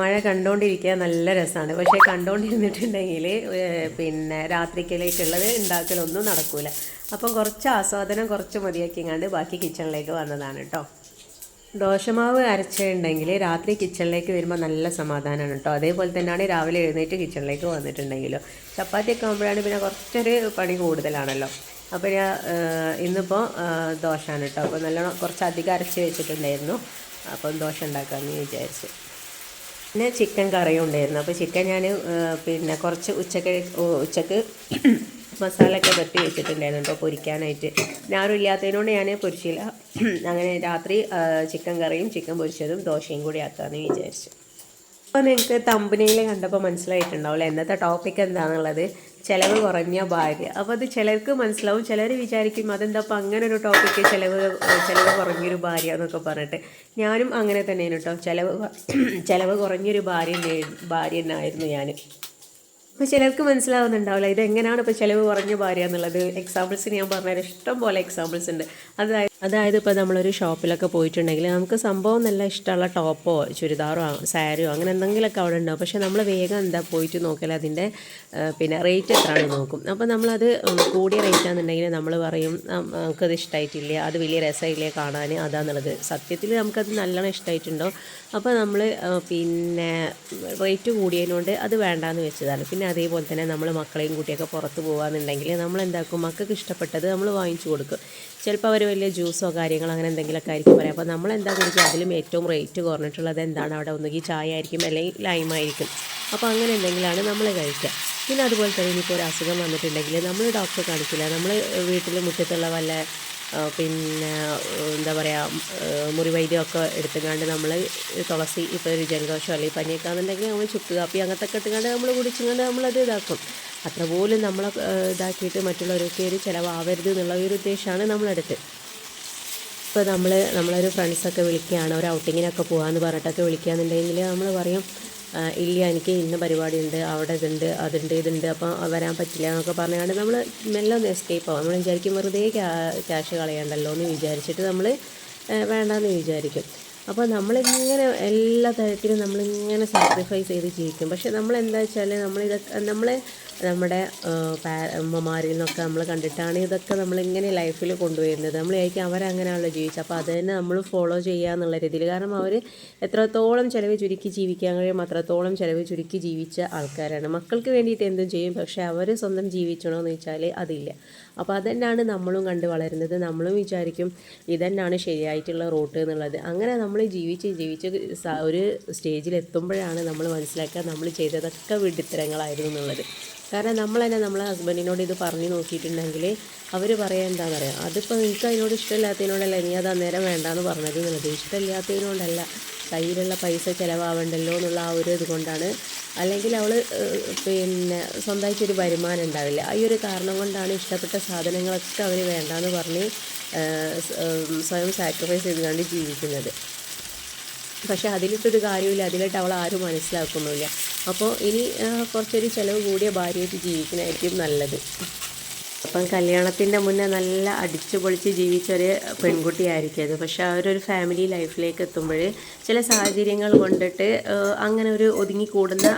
മഴ കണ്ടുകൊണ്ടിരിക്കാൻ നല്ല രസമാണ്. പക്ഷേ കണ്ടുകൊണ്ടിരുന്നിട്ടുണ്ടെങ്കിൽ പിന്നെ രാത്രിക്കലേക്കുള്ളത് ഉണ്ടാക്കലൊന്നും നടക്കില്ല. അപ്പം കുറച്ച് ആസ്വാദനം കുറച്ച് മതിയാക്കിങ്ങാണ്ട് ബാക്കി കിച്ചണിലേക്ക് വന്നതാണ് കേട്ടോ. ദോശമാവ് അരച്ചിട്ടുണ്ടെങ്കിൽ രാത്രി കിച്ചണിലേക്ക് വരുമ്പോൾ നല്ല സമാധാനമാണ് കേട്ടോ. അതേപോലെ തന്നെയാണ് രാവിലെ എഴുന്നേറ്റ് കിച്ചണിലേക്ക് വന്നിട്ടുണ്ടെങ്കിലോ. ചപ്പാത്തിയൊക്കെ ആകുമ്പോഴാണ് പിന്നെ കുറച്ചൊരു പണി കൂടുതലാണല്ലോ. അപ്പോൾ ഞാൻ ഇന്നിപ്പോൾ ദോശയാണ് കേട്ടോ. അപ്പോൾ നല്ലോണം കുറച്ചധികം അരച്ച് വെച്ചിട്ടുണ്ടായിരുന്നു. അപ്പം ദോശ ഉണ്ടാക്കാമെന്ന് വിചാരിച്ചു. പിന്നെ ചിക്കൻ കറിയും ഉണ്ടായിരുന്നു. അപ്പോൾ ചിക്കൻ ഞാൻ പിന്നെ കുറച്ച് ഉച്ചക്ക് മസാലയൊക്കെ വെട്ടി വെച്ചിട്ടുണ്ടായിരുന്നു കേട്ടോ പൊരിക്കാനായിട്ട്. ഞാനും ഇല്ലാത്തതിനോട് ഞാൻ പൊരിച്ചില്ല. അങ്ങനെ രാത്രി ചിക്കൻ കറിയും ചിക്കൻ പൊരിച്ചതും ദോശയും കൂടി ആക്കാമെന്ന് വിചാരിച്ചു. അപ്പോൾ നിങ്ങൾക്ക് തമ്പനയിൽ കണ്ടപ്പോൾ മനസ്സിലായിട്ടുണ്ടാവില്ല എന്നത്തെ ടോപ്പിക് എന്താണെന്നുള്ളത്. ചിലവ് കുറഞ്ഞ ഭാര്യ. അപ്പോൾ അത് ചിലർക്ക് മനസ്സിലാവും. ചിലർ വിചാരിക്കും അതെന്താ അപ്പോൾ അങ്ങനെ ഒരു ടോപ്പിക്ക്, ചിലവ് കുറഞ്ഞൊരു ഭാര്യ എന്നൊക്കെ പറഞ്ഞിട്ട്. ഞാനും അങ്ങനെ തന്നെയാണ് കേട്ടോ. ചിലവ് കുറഞ്ഞൊരു ഭാര്യ തന്നെയായിരുന്നു ഞാൻ. അപ്പോൾ ചിലർക്ക് മനസ്സിലാവുന്നുണ്ടാവില്ല ഇതെങ്ങനെയാണ് ഇപ്പോൾ ചിലവ് കുറഞ്ഞ ഭാര്യ എന്നുള്ളത്. എക്സാമ്പിൾസിന് ഞാൻ പറഞ്ഞാൽ ഇഷ്ടം പോലെ എക്സാമ്പിൾസ് ഉണ്ട്. അതായത് ഇപ്പോൾ നമ്മളൊരു ഷോപ്പിലൊക്കെ പോയിട്ടുണ്ടെങ്കിൽ നമുക്ക് സംഭവം നല്ല ഇഷ്ടമുള്ള ടോപ്പോ ചുരിദാറോ സാരിയോ അങ്ങനെ എന്തെങ്കിലുമൊക്കെ അവിടെ ഉണ്ടാവും. പക്ഷേ നമ്മൾ വേഗം പോയിട്ട് നോക്കിയാൽ അതിൻ്റെ പിന്നെ റേറ്റ് എത്രയാണെന്ന് നോക്കും. അപ്പോൾ നമ്മളത് കൂടിയ റേറ്റ് ആണെന്നുണ്ടെങ്കിൽ നമ്മൾ പറയും നമുക്കത് ഇഷ്ടമായിട്ടില്ല, അത് വലിയ രസമില്ല കാണാൻ അതാന്നുള്ളത്. സത്യത്തിൽ നമുക്കത് നല്ലോണം ഇഷ്ടമായിട്ടുണ്ടോ. അപ്പോൾ നമ്മൾ പിന്നെ റേറ്റ് കൂടിയതിനോണ്ട് അത് വേണ്ടാന്ന് വെച്ചതാണ്. പിന്നെ അതേപോലെ തന്നെ നമ്മൾ മക്കളെയും കുട്ടിയൊക്കെ പുറത്ത് പോകാമെന്നുണ്ടെങ്കിൽ നമ്മൾ എന്താക്കും, മക്കൾക്ക് ഇഷ്ടപ്പെട്ടത് നമ്മൾ വാങ്ങിച്ചു കൊടുക്കും. ചിലപ്പോൾ അവർ വലിയ ജ്യൂസോ കാര്യങ്ങളോ അങ്ങനെ എന്തെങ്കിലുമൊക്കെ ആയിരിക്കും പറയാം. അപ്പോൾ നമ്മൾ എന്താ കുടിക്കുക, അതിലും ഏറ്റവും റേറ്റ് കുറഞ്ഞിട്ടുള്ളത് എന്താണ് അവിടെ, ഒന്നുകിൽ ചായ ആയിരിക്കും അല്ലെങ്കിൽ ലൈമായിരിക്കും. അപ്പോൾ അങ്ങനെ എന്തെങ്കിലുമാണ് നമ്മൾ കഴിക്കുക. പിന്നെ അതുപോലെ തന്നെ ഇനിയിപ്പോൾ ഒരു അസുഖം വന്നിട്ടുണ്ടെങ്കിൽ നമ്മൾ ഡോക്ടറെ കാണിക്കില്ല. നമ്മൾ വീട്ടിൽ മുറ്റത്തുള്ള വല്ല പിന്നെ എന്താ പറയുക മുറിവൈദ്യമൊക്കെ എടുത്തുകൊണ്ട് നമ്മൾ തുളസി, ഇപ്പോൾ ഒരു ജലദോഷം അല്ലെങ്കിൽ പനിയൊക്കെ ആണെന്നുണ്ടെങ്കിൽ നമ്മൾ ചുക്ക് കാപ്പി അങ്ങനത്തെ ഒക്കെ ഇട്ടുകൊണ്ട് നമ്മൾ കുടിച്ചുകൊണ്ട് നമ്മളത് ഇതാക്കും. അത്ര പോലും നമ്മളെ ഇതാക്കിയിട്ട് മറ്റുള്ളവർക്ക് ഒരു ചിലവാവരുത് എന്നുള്ള ഒരു ഉദ്ദേശമാണ് നമ്മളെടുത്ത്. ഇപ്പോൾ നമ്മളൊരു ഫ്രണ്ട്സൊക്കെ വിളിക്കുകയാണ്, ഒരു ഔട്ടിങ്ങിനൊക്കെ പോകാമെന്ന് പറഞ്ഞിട്ടൊക്കെ വിളിക്കുകയെന്നുണ്ടെങ്കിൽ നമ്മൾ പറയും ഇല്ല എനിക്ക് ഇന്ന പരിപാടിയുണ്ട്, അവിടെ ഇതുണ്ട് അപ്പോൾ വരാൻ പറ്റില്ല എന്നൊക്കെ പറഞ്ഞുകൊണ്ട് നമ്മൾ മെല്ലെ ഒന്ന് എസ്കേപ്പ് ആവും. നമ്മൾ വിചാരിക്കും വെറുതെ ക്യാഷ് കളയണ്ടല്ലോ എന്ന് വിചാരിച്ചിട്ട് നമ്മൾ വേണ്ടാന്ന് വിചാരിക്കും. അപ്പോൾ നമ്മളിങ്ങനെ എല്ലാ തരത്തിലും നമ്മളിങ്ങനെ സാക്രിഫൈസ് ചെയ്ത് ജീവിക്കും. പക്ഷെ നമ്മളെന്താ വെച്ചാൽ നമ്മുടെ അമ്മമാരിൽ നിന്നൊക്കെ നമ്മൾ കണ്ടിട്ടാണ് ഇതൊക്കെ നമ്മളിങ്ങനെ ലൈഫിൽ കൊണ്ടുവരുന്നത്. നമ്മൾ വിചാരിക്കും അവരങ്ങനെയാണല്ലോ ജീവിച്ചത്, അപ്പോൾ അത് തന്നെ നമ്മൾ ഫോളോ ചെയ്യുക എന്നുള്ള രീതിയിൽ. കാരണം അവർ എത്രത്തോളം ചിലവ് ചുരുക്കി ജീവിക്കാൻ കഴിയും അത്രത്തോളം ചിലവ് ചുരുക്കി ജീവിച്ച ആൾക്കാരാണ്. മക്കൾക്ക് വേണ്ടിയിട്ട് എന്തും ചെയ്യും, പക്ഷേ അവർ സ്വന്തം ജീവിച്ചണോ എന്ന് വെച്ചാൽ അതില്ല. അപ്പോൾ അതുതന്നെയാണ് നമ്മളും കണ്ട് വളരുന്നത്. നമ്മളും വിചാരിക്കും ഇതന്നെയാണ് ശരിയായിട്ടുള്ള റൂട്ട് എന്നുള്ളത്. അങ്ങനെ നമ്മൾ ജീവിച്ച് ഒരു സ്റ്റേജിലെത്തുമ്പോഴാണ് നമ്മൾ മനസ്സിലാക്കുക നമ്മൾ ചെയ്തതൊക്കെ വിഡ്ഢിത്തരങ്ങളായിരുന്നു എന്നുള്ളത്. കാരണം നമ്മൾ തന്നെ നമ്മളെ ഹസ്ബൻഡിനോട് ഇത് പറഞ്ഞു നോക്കിയിട്ടുണ്ടെങ്കിൽ അവർ പറയാൻ എന്താണെന്ന് പറയാം, അതിപ്പോൾ നിങ്ങൾക്ക് അതിനോട് ഇഷ്ടമില്ലാത്തതിനോടല്ല നീ അത് അന്നേരം വേണ്ടാന്ന് പറഞ്ഞത് എന്നുള്ളത്. ഇഷ്ടമില്ലാത്തതിനോടല്ല, കയ്യിലുള്ള പൈസ ചിലവാവണ്ടല്ലോ എന്നുള്ള ആ ഒരു ഇതുകൊണ്ടാണ്. അല്ലെങ്കിൽ അവൾ പിന്നെ സ്വന്തമായിട്ടൊരു വരുമാനം ഉണ്ടാവില്ല. ഈ ഒരു കാരണം കൊണ്ടാണ് ഇഷ്ടപ്പെട്ട സാധനങ്ങളൊക്കെ അവർ വേണ്ടാന്ന് പറഞ്ഞ് സ്വയം സാക്രിഫൈസ് ചെയ്തുകൊണ്ട് ജീവിക്കുന്നത്. പക്ഷേ അതിലിട്ടൊരു കാര്യമില്ല, അതിലിട്ട് അവൾ ആരും മനസ്സിലാക്കുന്നില്ല. അപ്പോൾ ഇനി കുറച്ചൊരു ചിലവ് കൂടിയ ഭാര്യയായിട്ട് ജീവിക്കുന്നതായിരിക്കും നല്ലത്. അപ്പം കല്യാണത്തിൻ്റെ മുന്നേ നല്ല അടിച്ചു പൊളിച്ച് ജീവിച്ചൊരു പെൺകുട്ടിയായിരിക്കും അത്. പക്ഷേ അവരൊരു ഫാമിലി ലൈഫിലേക്ക് എത്തുമ്പോൾ ചില സാഹചര്യങ്ങൾ കൊണ്ടിട്ട് അങ്ങനെ ഒരു ഒതുങ്ങിക്കൂടുന്ന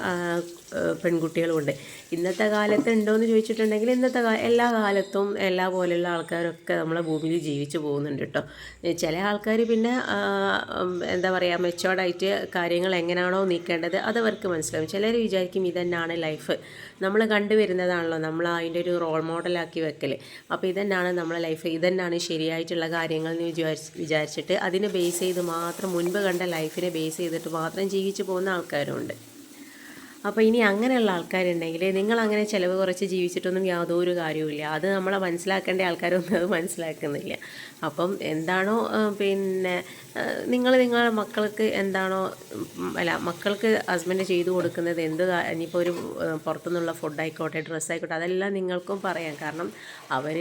പെൺകുട്ടികളുമുണ്ട്. ഇന്നത്തെ കാലത്ത് ഉണ്ടോയെന്ന് ചോദിച്ചിട്ടുണ്ടെങ്കിൽ എല്ലാ കാലത്തും എല്ലാ പോലെയുള്ള ആൾക്കാരൊക്കെ നമ്മളെ ഭൂമിയിൽ ജീവിച്ചു പോകുന്നുണ്ട് കേട്ടോ. ചില ആൾക്കാർ പിന്നെ എന്താ പറയുക മെച്ചോർഡായിട്ട് കാര്യങ്ങൾ എങ്ങനെയാണോ നീക്കേണ്ടത് അതവർക്ക് മനസ്സിലാവും. ചിലർ വിചാരിക്കും ഇതന്നെയാണ് ലൈഫ്, നമ്മൾ കണ്ടുവരുന്നതാണല്ലോ, നമ്മൾ അതിൻ്റെ ഒരു റോൾ മോഡലാക്കി വെക്കൽ. അപ്പോൾ ഇതന്നെയാണ് നമ്മളെ ലൈഫ്, ഇതന്നെയാണ് ശരിയായിട്ടുള്ള കാര്യങ്ങൾ എന്ന് വിചാരിച്ചിട്ട് അതിനെ ബേസ് ചെയ്ത് മാത്രം മുൻപ് കണ്ട ലൈഫിനെ ബേസ് ചെയ്തിട്ട് മാത്രം ജീവിച്ചു പോകുന്ന ആൾക്കാരുമുണ്ട്. അപ്പോൾ ഇനി അങ്ങനെയുള്ള ആൾക്കാരുണ്ടെങ്കിൽ നിങ്ങളങ്ങനെ ചിലവ് കുറച്ച് ജീവിച്ചിട്ടൊന്നും യാതൊരു കാര്യവുമില്ല. അത് നമ്മളെ മനസ്സിലാക്കേണ്ട ആൾക്കാരൊന്നും അത് മനസ്സിലാക്കുന്നില്ല. അപ്പം എന്താണോ പിന്നെ നിങ്ങളെ മക്കൾക്ക് എന്താണോ മക്കൾക്ക് ഹസ്ബൻഡ് ചെയ്തു കൊടുക്കുന്നത് ഇനിയിപ്പോൾ ഒരു പുറത്തുനിന്നുള്ള ഫുഡായിക്കോട്ടെ ഡ്രസ്സായിക്കോട്ടെ അതെല്ലാം നിങ്ങൾക്കും പറയാം. കാരണം അവർ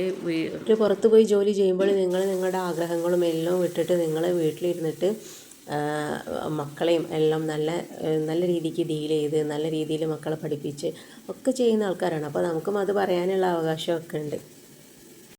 പുറത്ത് പോയി ജോലി ചെയ്യുമ്പോൾ നിങ്ങളുടെ ആഗ്രഹങ്ങളും എല്ലാം വിട്ടിട്ട് നിങ്ങൾ വീട്ടിലിരുന്നിട്ട് മക്കളെയും എല്ലാം നല്ല രീതിക്ക് ഡീൽ ചെയ്ത് നല്ല രീതിയിൽ മക്കളെ പഠിപ്പിച്ച് ഒക്കെ ചെയ്യുന്ന ആൾക്കാരാണ്. അപ്പോൾ നമുക്കും അത് പറയാനുള്ള അവകാശമൊക്കെ ഉണ്ട്.